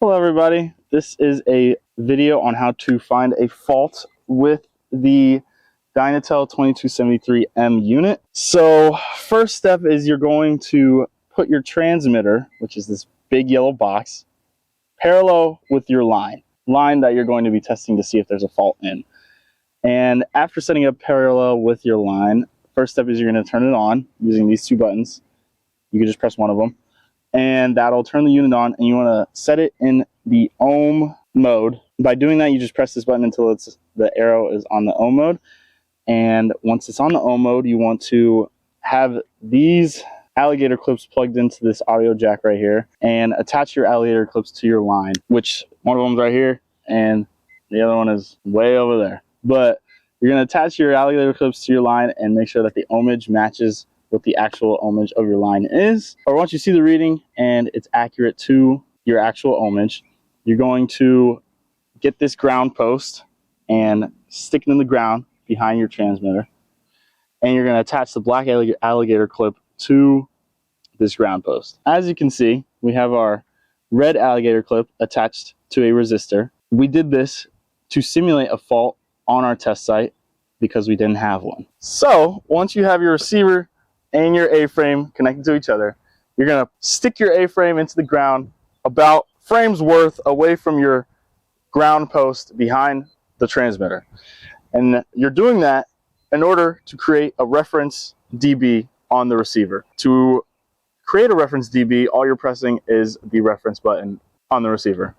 Hello everybody, this is a video on how to find a fault with the Dynatel 2273M unit. So first step is you're going to put your transmitter, which is this big yellow box, parallel with your line that you're going to be testing to see if there's a fault in. And after setting up parallel with your line, first step is you're going to turn it on using these two buttons. You can just press one of them, and that'll turn the unit on, and you want to set it in the ohm mode. By doing that, you just press this button until the arrow is on the ohm mode. And once it's on the ohm mode, you want to have these alligator clips plugged into this audio jack right here and attach your alligator clips to your line, which one of them's right here and the other one is way over there. But you're going to attach your alligator clips to your line and make sure that the ohmage matches what the actual ohmage of your line is. Or once you see the reading and it's accurate to your actual ohmage, you're going to get this ground post and stick it in the ground behind your transmitter. And you're going to attach the black alligator clip to this ground post. As you can see, we have our red alligator clip attached to a resistor. We did this to simulate a fault on our test site because we didn't have one. So once you have your receiver and your A-frame connected to each other, you're going to stick your A-frame into the ground about frames worth away from your ground post behind the transmitter. And you're doing that in order to create a reference dB on the receiver. To create a reference dB, all you're pressing is the reference button on the receiver.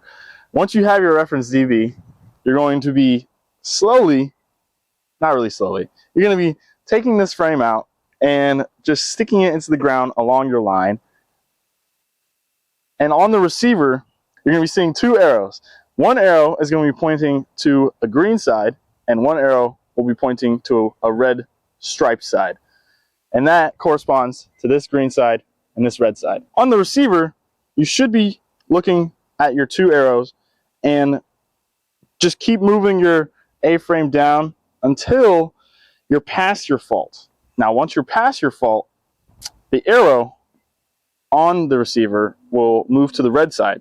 Once you have your reference dB, you're going to be slowly, not really slowly, you're going to be taking this frame out and just sticking it into the ground along your line. And on the receiver, you're going to be seeing two arrows. One arrow is going to be pointing to a green side, and one arrow will be pointing to a red striped side. And that corresponds to this green side and this red side. On the receiver, you should be looking at your two arrows and just keep moving your A-frame down until you're past your fault. Now, once you're past your fault, the arrow on the receiver will move to the red side,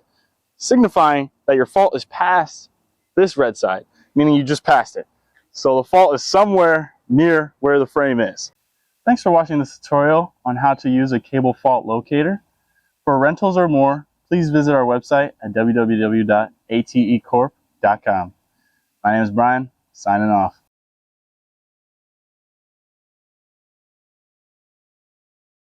signifying that your fault is past this red side, meaning you just passed it. So the fault is somewhere near where the frame is. Thanks for watching this tutorial on how to use a cable fault locator. For rentals or more, please visit our website at www.atecorp.com. My name is Brian, signing off.